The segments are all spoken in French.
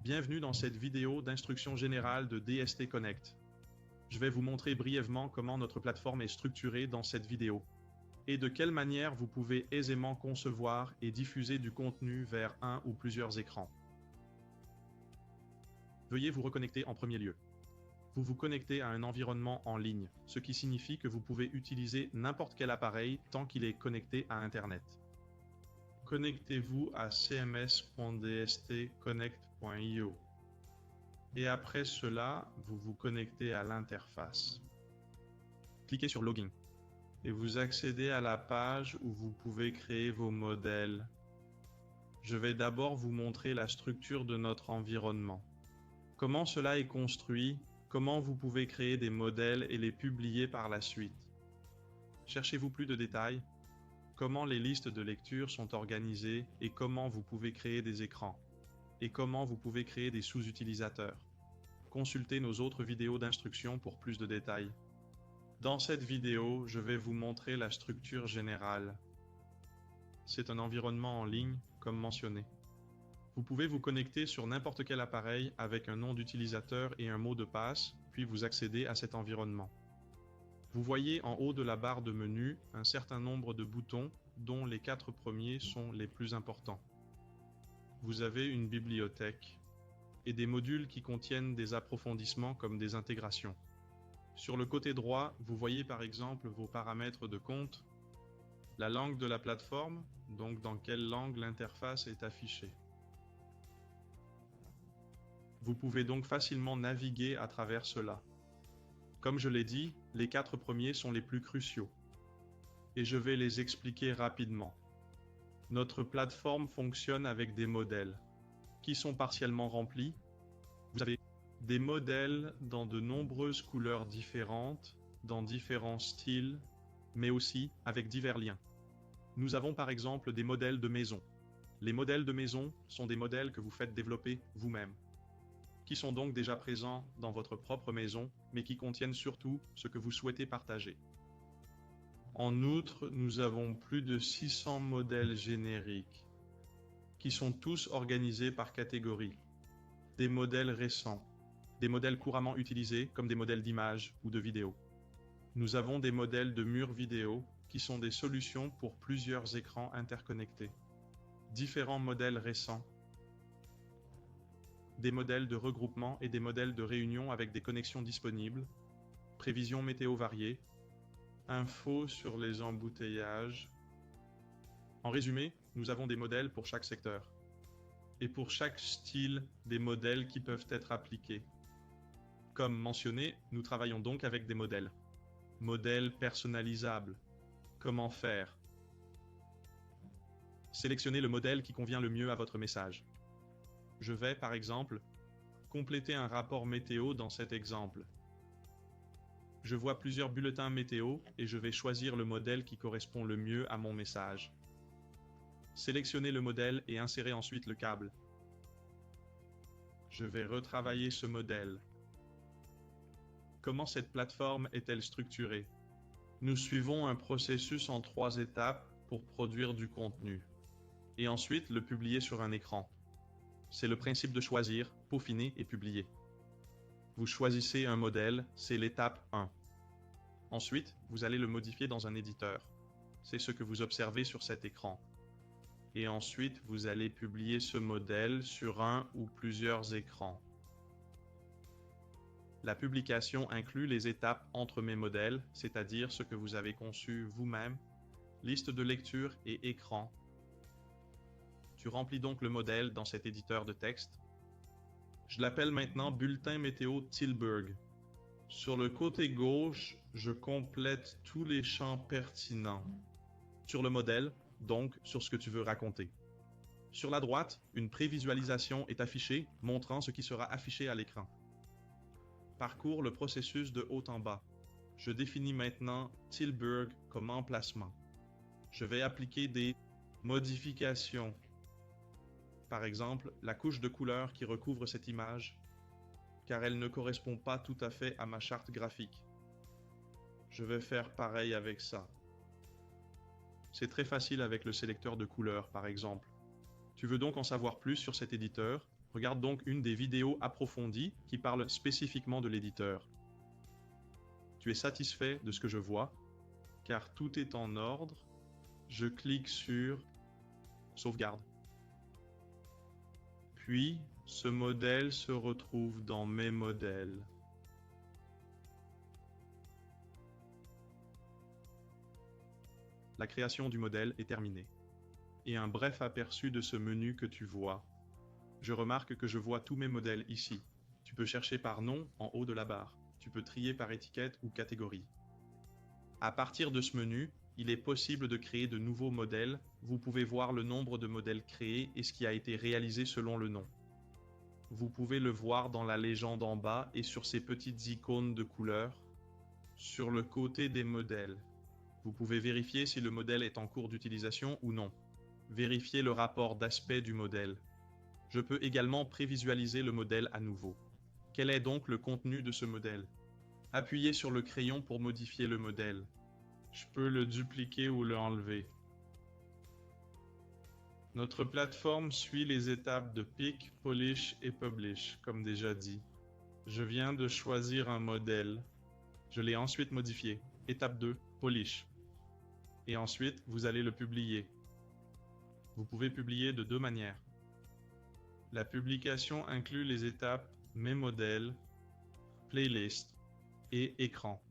Bienvenue dans cette vidéo d'instruction générale de DST Connect. Je vais vous montrer brièvement comment notre plateforme est structurée dans cette vidéo et de quelle manière vous pouvez aisément concevoir et diffuser du contenu vers un ou plusieurs écrans. Veuillez vous reconnecter en premier lieu. Vous vous connectez à un environnement en ligne, ce qui signifie que vous pouvez utiliser n'importe quel appareil tant qu'il est connecté à Internet. Connectez-vous à cms.dstconnect.io et après cela, vous vous connectez à l'interface. Cliquez sur Login et vous accédez à la page où vous pouvez créer vos modèles. Je vais d'abord vous montrer la structure de notre environnement. Comment cela est construit, comment vous pouvez créer des modèles et les publier par la suite. Cherchez-vous plus de détails? Comment les listes de lecture sont organisées et comment vous pouvez créer des écrans. Et comment vous pouvez créer des sous-utilisateurs. Consultez nos autres vidéos d'instruction pour plus de détails. Dans cette vidéo, je vais vous montrer la structure générale. C'est un environnement en ligne, comme mentionné. Vous pouvez vous connecter sur n'importe quel appareil avec un nom d'utilisateur et un mot de passe, puis vous accédez à cet environnement. Vous voyez en haut de la barre de menu un certain nombre de boutons, dont les 4 premiers sont les plus importants. Vous avez une bibliothèque et des modules qui contiennent des approfondissements comme des intégrations. Sur le côté droit, vous voyez par exemple vos paramètres de compte, la langue de la plateforme, donc dans quelle langue l'interface est affichée. Vous pouvez donc facilement naviguer à travers cela. Comme je l'ai dit, les 4 premiers sont les plus cruciaux. Et je vais les expliquer rapidement. Notre plateforme fonctionne avec des modèles, qui sont partiellement remplis. Vous avez des modèles dans de nombreuses couleurs différentes, dans différents styles, mais aussi avec divers liens. Nous avons par exemple des modèles de maison. Les modèles de maison sont des modèles que vous faites développer vous-même, qui sont donc déjà présents dans votre propre maison, mais qui contiennent surtout ce que vous souhaitez partager. En outre, nous avons plus de 600 modèles génériques, qui sont tous organisés par catégorie. Des modèles récents, des modèles couramment utilisés comme des modèles d'images ou de vidéos. Nous avons des modèles de murs vidéo, qui sont des solutions pour plusieurs écrans interconnectés. Différents modèles récents, des modèles de regroupement et des modèles de réunion avec des connexions disponibles, prévisions météo variées, infos sur les embouteillages. En résumé, nous avons des modèles pour chaque secteur. Et pour chaque style, des modèles qui peuvent être appliqués. Comme mentionné, nous travaillons donc avec des modèles. Modèles personnalisables. Comment faire? Sélectionnez le modèle qui convient le mieux à votre message. Je vais, par exemple, compléter un rapport météo dans cet exemple. Je vois plusieurs bulletins météo et je vais choisir le modèle qui correspond le mieux à mon message. Sélectionnez le modèle et insérez ensuite le câble. Je vais retravailler ce modèle. Comment cette plateforme est-elle structurée? Nous suivons un processus en 3 étapes pour produire du contenu et ensuite le publier sur un écran. C'est le principe de choisir, peaufiner et publier. Vous choisissez un modèle, c'est l'étape 1. Ensuite, vous allez le modifier dans un éditeur. C'est ce que vous observez sur cet écran. Et ensuite, vous allez publier ce modèle sur un ou plusieurs écrans. La publication inclut les étapes entre mes modèles, c'est-à-dire ce que vous avez conçu vous-même, liste de lecture et écran. Tu remplis donc le modèle dans cet éditeur de texte. Je l'appelle maintenant Bulletin météo Tilburg. Sur le côté gauche, je complète tous les champs pertinents. Sur le modèle, donc sur ce que tu veux raconter. Sur la droite, une prévisualisation est affichée, montrant ce qui sera affiché à l'écran. Parcours le processus de haut en bas. Je définis maintenant Tilburg comme emplacement. Je vais appliquer des modifications. Par exemple, la couche de couleur qui recouvre cette image, car elle ne correspond pas tout à fait à ma charte graphique. Je vais faire pareil avec ça. C'est très facile avec le sélecteur de couleurs, par exemple. Tu veux donc en savoir plus sur cet éditeur? Regarde donc une des vidéos approfondies qui parle spécifiquement de l'éditeur. Tu es satisfait de ce que je vois, car tout est en ordre. Je clique sur Sauvegarde. Puis, ce modèle se retrouve dans Mes modèles. La création du modèle est terminée. Et un bref aperçu de ce menu que tu vois. Je remarque que je vois tous mes modèles ici. Tu peux chercher par nom en haut de la barre. Tu peux trier par étiquette ou catégorie. À partir de ce menu, il est possible de créer de nouveaux modèles. Vous pouvez voir le nombre de modèles créés et ce qui a été réalisé selon le nom. Vous pouvez le voir dans la légende en bas et sur ces petites icônes de couleurs. Sur le côté des modèles, vous pouvez vérifier si le modèle est en cours d'utilisation ou non. Vérifier le rapport d'aspect du modèle. Je peux également prévisualiser le modèle à nouveau. Quel est donc le contenu de ce modèle? Appuyez sur le crayon pour modifier le modèle. Je peux le dupliquer ou le enlever. Notre plateforme suit les étapes de Pick, Polish et Publish, comme déjà dit. Je viens de choisir un modèle. Je l'ai ensuite modifié. Étape 2, Polish. Et ensuite, vous allez le publier. Vous pouvez publier de deux manières. La publication inclut les étapes Mes modèles, Playlist et Écran.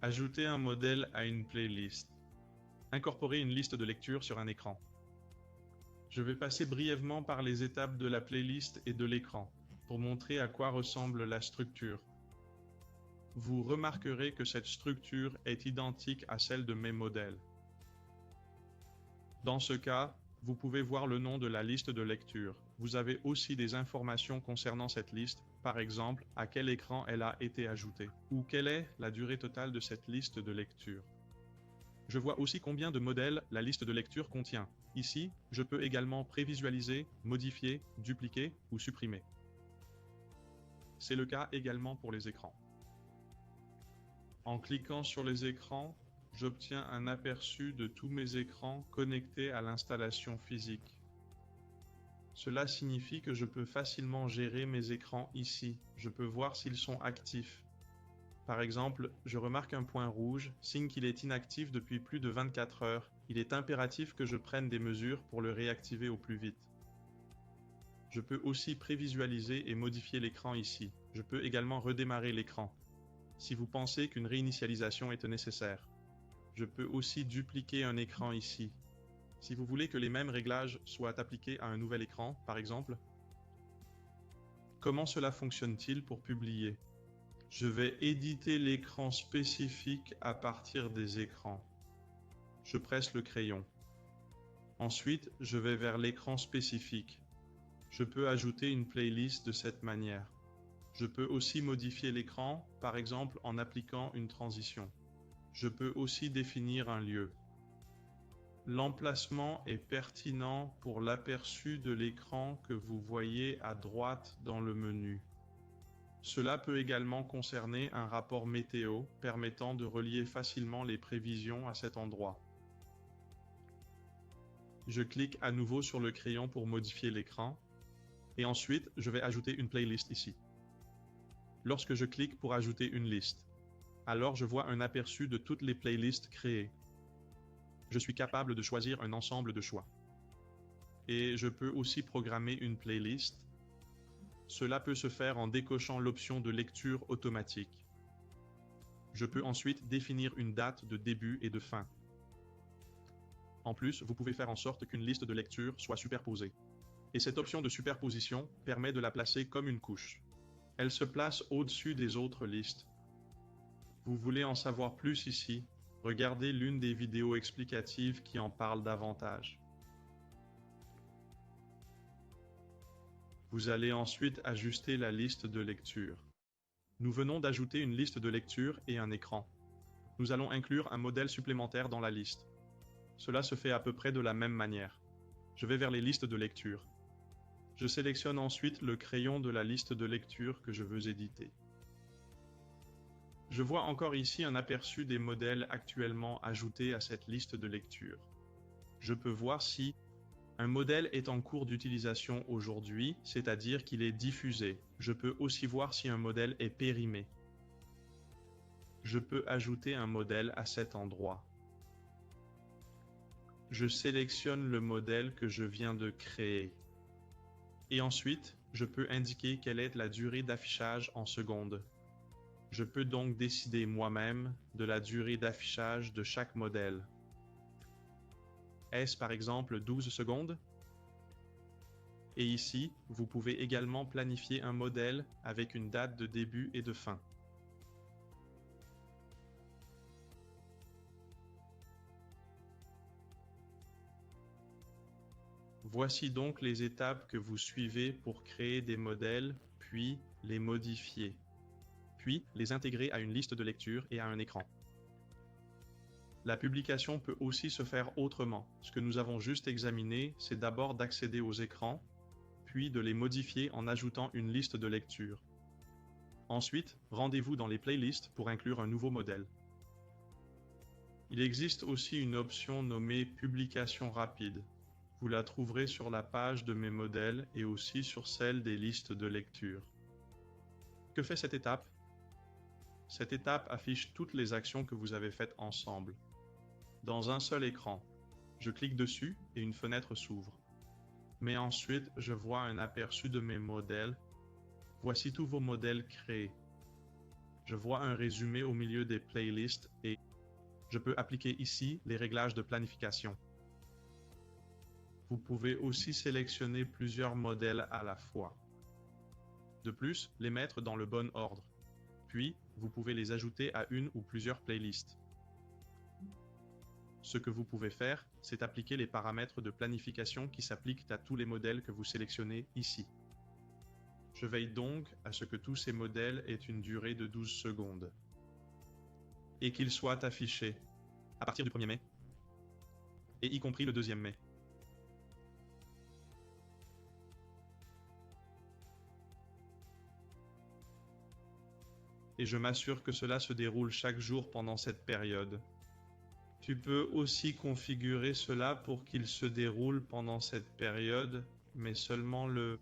Ajouter un modèle à une playlist. Incorporer une liste de lecture sur un écran. Je vais passer brièvement par les étapes de la playlist et de l'écran pour montrer à quoi ressemble la structure. Vous remarquerez que cette structure est identique à celle de Mes modèles. Dans ce cas, vous pouvez voir le nom de la liste de lecture. Vous avez aussi des informations concernant cette liste, par exemple, à quel écran elle a été ajoutée, ou quelle est la durée totale de cette liste de lecture. Je vois aussi combien de modèles la liste de lecture contient. Ici, je peux également prévisualiser, modifier, dupliquer ou supprimer. C'est le cas également pour les écrans. En cliquant sur les écrans, j'obtiens un aperçu de tous mes écrans connectés à l'installation physique. Cela signifie que je peux facilement gérer mes écrans ici. Je peux voir s'ils sont actifs. Par exemple, je remarque un point rouge, signe qu'il est inactif depuis plus de 24 heures. Il est impératif que je prenne des mesures pour le réactiver au plus vite. Je peux aussi prévisualiser et modifier l'écran ici. Je peux également redémarrer l'écran, si vous pensez qu'une réinitialisation est nécessaire. Je peux aussi dupliquer un écran ici. Si vous voulez que les mêmes réglages soient appliqués à un nouvel écran, par exemple. Comment cela fonctionne-t-il pour publier? Je vais éditer l'écran spécifique à partir des écrans. Je presse le crayon. Ensuite, je vais vers l'écran spécifique. Je peux ajouter une playlist de cette manière. Je peux aussi modifier l'écran, par exemple en appliquant une transition. Je peux aussi définir un lieu. L'emplacement est pertinent pour l'aperçu de l'écran que vous voyez à droite dans le menu. Cela peut également concerner un rapport météo permettant de relier facilement les prévisions à cet endroit. Je clique à nouveau sur le crayon pour modifier l'écran et ensuite je vais ajouter une playlist ici. Lorsque je clique pour ajouter une liste, alors je vois un aperçu de toutes les playlists créées. Je suis capable de choisir un ensemble de choix. Et je peux aussi programmer une playlist. Cela peut se faire en décochant l'option de lecture automatique. Je peux ensuite définir une date de début et de fin. En plus, vous pouvez faire en sorte qu'une liste de lecture soit superposée. Et cette option de superposition permet de la placer comme une couche. Elle se place au-dessus des autres listes. Vous voulez en savoir plus ici? Regardez l'une des vidéos explicatives qui en parle davantage. Vous allez ensuite ajuster la liste de lecture. Nous venons d'ajouter une liste de lecture et un écran. Nous allons inclure un modèle supplémentaire dans la liste. Cela se fait à peu près de la même manière. Je vais vers les listes de lecture. Je sélectionne ensuite le crayon de la liste de lecture que je veux éditer. Je vois encore ici un aperçu des modèles actuellement ajoutés à cette liste de lecture. Je peux voir si Un modèle est en cours d'utilisation aujourd'hui, c'est-à-dire qu'il est diffusé. Je peux aussi voir si un modèle est périmé. Je peux ajouter un modèle à cet endroit. Je sélectionne le modèle que je viens de créer. Et ensuite, je peux indiquer quelle est la durée d'affichage en secondes. Je peux donc décider moi-même de la durée d'affichage de chaque modèle. Est-ce par exemple 12 secondes? Et ici, vous pouvez également planifier un modèle avec une date de début et de fin. Voici donc les étapes que vous suivez pour créer des modèles, puis les modifier, puis les intégrer à une liste de lecture et à un écran. La publication peut aussi se faire autrement. Ce que nous avons juste examiné, c'est d'abord d'accéder aux écrans, puis de les modifier en ajoutant une liste de lecture. Ensuite, rendez-vous dans les playlists pour inclure un nouveau modèle. Il existe aussi une option nommée Publication rapide. Vous la trouverez sur la page de mes modèles et aussi sur celle des listes de lecture. Que fait cette étape? Cette étape affiche toutes les actions que vous avez faites ensemble. Dans un seul écran, je clique dessus et une fenêtre s'ouvre. Mais ensuite, je vois un aperçu de mes modèles. Voici tous vos modèles créés. Je vois un résumé au milieu des playlists et je peux appliquer ici les réglages de planification. Vous pouvez aussi sélectionner plusieurs modèles à la fois. De plus, les mettre dans le bon ordre. Puis, vous pouvez les ajouter à une ou plusieurs playlists. Ce que vous pouvez faire, c'est appliquer les paramètres de planification qui s'appliquent à tous les modèles que vous sélectionnez ici. Je veille donc à ce que tous ces modèles aient une durée de 12 secondes et qu'ils soient affichés à partir du 1er mai et y compris le 2e mai. Et je m'assure que cela se déroule chaque jour pendant cette période. Tu peux aussi configurer cela pour qu'il se déroule pendant cette période, mais seulement le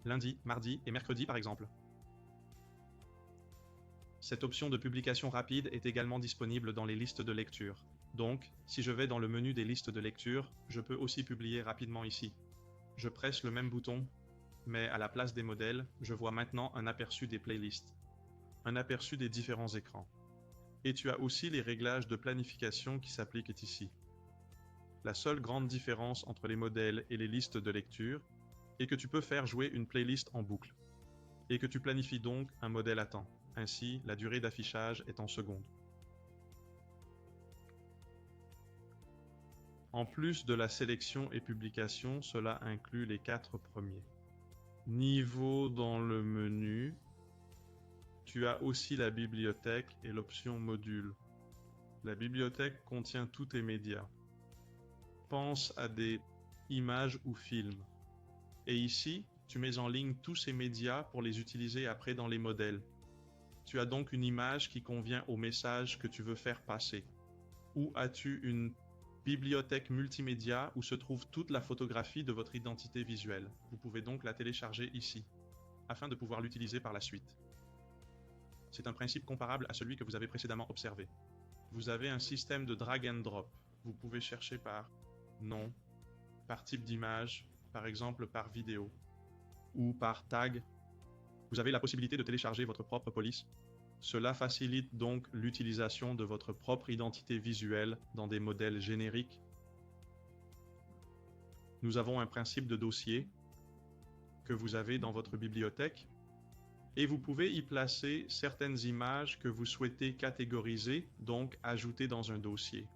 lundi, mardi et mercredi par exemple. Cette option de publication rapide est également disponible dans les listes de lecture. Donc, si je vais dans le menu des listes de lecture, je peux aussi publier rapidement ici. Je presse le même bouton, mais à la place des modèles, je vois maintenant un aperçu des playlists, un aperçu des différents écrans. Et tu as aussi les réglages de planification qui s'appliquent ici. La seule grande différence entre les modèles et les listes de lecture est que tu peux faire jouer une playlist en boucle, et que tu planifies donc un modèle à temps. Ainsi, la durée d'affichage est en secondes. En plus de la sélection et publication, cela inclut les 4 premiers. Niveau dans le menu, tu as aussi la bibliothèque et l'option module. La bibliothèque contient tous tes médias. Pense à des images ou films. Et ici, tu mets en ligne tous ces médias pour les utiliser après dans les modèles. Tu as donc une image qui convient au message que tu veux faire passer. Ou as-tu une bibliothèque multimédia où se trouve toute la photographie de votre identité visuelle? Vous pouvez donc la télécharger ici, afin de pouvoir l'utiliser par la suite. C'est un principe comparable à celui que vous avez précédemment observé. Vous avez un système de drag and drop. Vous pouvez chercher par nom, par type d'image, par exemple par vidéo, ou par tag. Vous avez la possibilité de télécharger votre propre police. Cela facilite donc l'utilisation de votre propre identité visuelle dans des modèles génériques. Nous avons un principe de dossier que vous avez dans votre bibliothèque et vous pouvez y placer certaines images que vous souhaitez catégoriser, donc ajouter dans un dossier.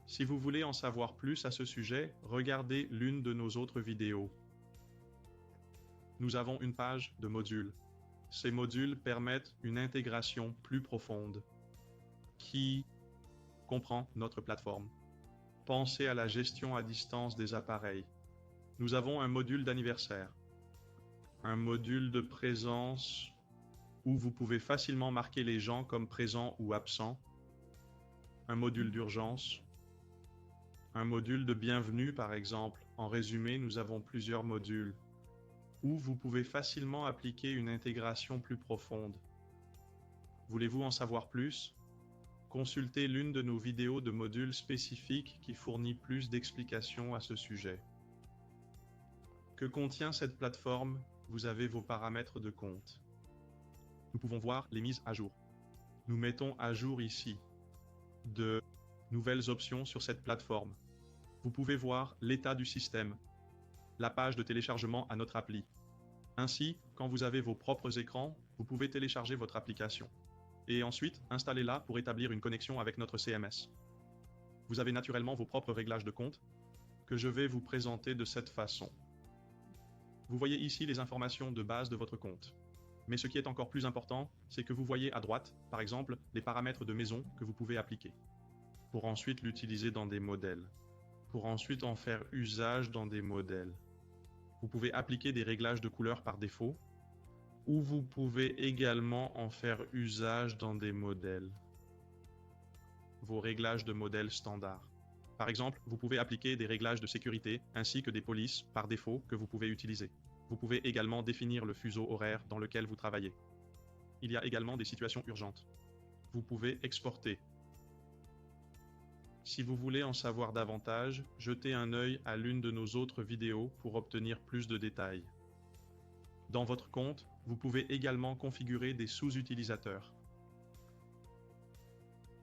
Si vous voulez en savoir plus à ce sujet, regardez l'une de nos autres vidéos. Nous avons une page de modules. Ces modules permettent une intégration plus profonde qui comprend notre plateforme. Pensez à la gestion à distance des appareils. Nous avons un module d'anniversaire, un module de présence où vous pouvez facilement marquer les gens comme présents ou absents, un module d'urgence, un module de bienvenue par exemple, En résumé, nous avons plusieurs modules où vous pouvez facilement appliquer une intégration plus profonde. Voulez-vous en savoir plus? Consultez l'une de nos vidéos de modules spécifiques qui fournit plus d'explications à ce sujet. Que contient cette plateforme? Vous avez vos paramètres de compte. Nous pouvons voir les mises à jour. Nous mettons à jour ici de nouvelles options sur cette plateforme. Vous pouvez voir l'état du système, la page de téléchargement à notre appli. Ainsi, quand vous avez vos propres écrans, vous pouvez télécharger votre application et ensuite installez-la pour établir une connexion avec notre CMS. Vous avez naturellement vos propres réglages de compte que je vais vous présenter de cette façon. Vous voyez ici les informations de base de votre compte. Mais ce qui est encore plus important, c'est que vous voyez à droite, par exemple, les paramètres de maison que vous pouvez appliquer, pour ensuite l'utiliser dans des modèles, pour ensuite en faire usage dans des modèles. Vous pouvez appliquer des réglages de couleurs par défaut, ou vous pouvez également en faire usage dans des modèles. Vos réglages de modèles standards. Par exemple, vous pouvez appliquer des réglages de sécurité ainsi que des polices par défaut que vous pouvez utiliser. Vous pouvez également définir le fuseau horaire dans lequel vous travaillez. Il y a également des situations urgentes. Vous pouvez exporter. Si vous voulez en savoir davantage, jetez un œil à l'une de nos autres vidéos pour obtenir plus de détails. Dans votre compte, vous pouvez également configurer des sous-utilisateurs.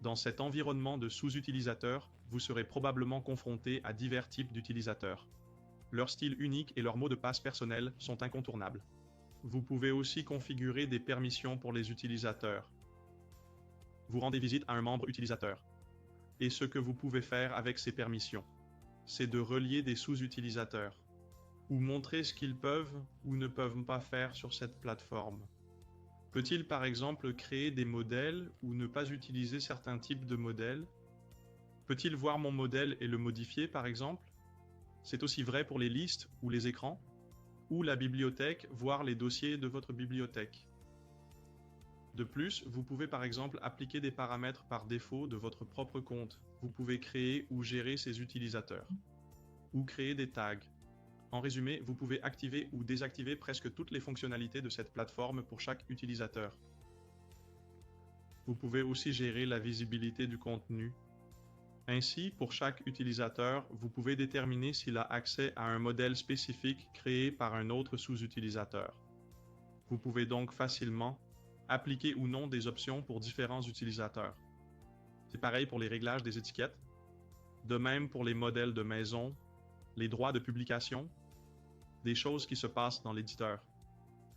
Dans cet environnement de sous-utilisateurs, vous serez probablement confronté à divers types d'utilisateurs. Leur style unique et leurs mots de passe personnels sont incontournables. Vous pouvez aussi configurer des permissions pour les utilisateurs. Vous rendez visite à un membre utilisateur. Et ce que vous pouvez faire avec ces permissions, c'est de relier des sous-utilisateurs, ou montrer ce qu'ils peuvent ou ne peuvent pas faire sur cette plateforme. Peut-il par exemple créer des modèles ou ne pas utiliser certains types de modèles? Peut-il voir mon modèle et le modifier par exemple? C'est aussi vrai pour les listes ou les écrans, ou la bibliothèque, voir les dossiers de votre bibliothèque. De plus, vous pouvez par exemple appliquer des paramètres par défaut de votre propre compte. Vous pouvez créer ou gérer ces utilisateurs, ou créer des tags. En résumé, vous pouvez activer ou désactiver presque toutes les fonctionnalités de cette plateforme pour chaque utilisateur. Vous pouvez aussi gérer la visibilité du contenu. Ainsi, pour chaque utilisateur, vous pouvez déterminer s'il a accès à un modèle spécifique créé par un autre sous-utilisateur. Vous pouvez donc facilement appliquer ou non des options pour différents utilisateurs. C'est pareil pour les réglages des étiquettes, de même pour les modèles de maison, les droits de publication, des choses qui se passent dans l'éditeur.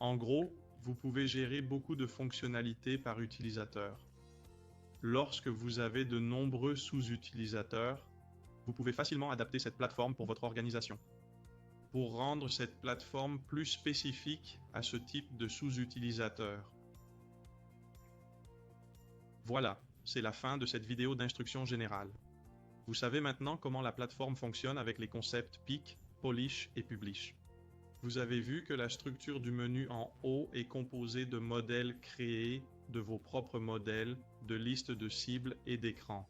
En gros, vous pouvez gérer beaucoup de fonctionnalités par utilisateur. Lorsque vous avez de nombreux sous-utilisateurs, vous pouvez facilement adapter cette plateforme pour votre organisation, pour rendre cette plateforme plus spécifique à ce type de sous-utilisateurs. Voilà, c'est la fin de cette vidéo d'instruction générale. Vous savez maintenant comment la plateforme fonctionne avec les concepts Pick, Polish et Publish. Vous avez vu que la structure du menu en haut est composée de modèles créés, de vos propres modèles, de listes de cibles et d'écrans.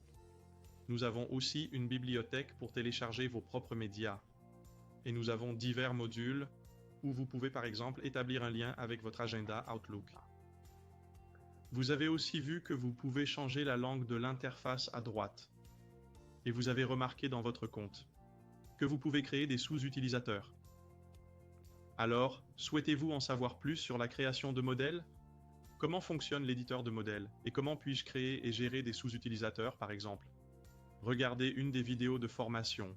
Nous avons aussi une bibliothèque pour télécharger vos propres médias. Et nous avons divers modules où vous pouvez par exemple établir un lien avec votre agenda Outlook. Vous avez aussi vu que vous pouvez changer la langue de l'interface à droite. Et vous avez remarqué dans votre compte que vous pouvez créer des sous-utilisateurs. Alors, souhaitez-vous en savoir plus sur la création de modèles? Comment fonctionne l'éditeur de modèles et comment puis-je créer et gérer des sous-utilisateurs par exemple? Regardez une des vidéos de formation.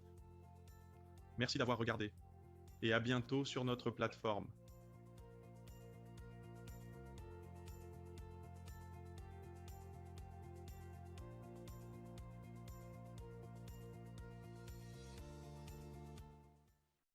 Merci d'avoir regardé et à bientôt sur notre plateforme.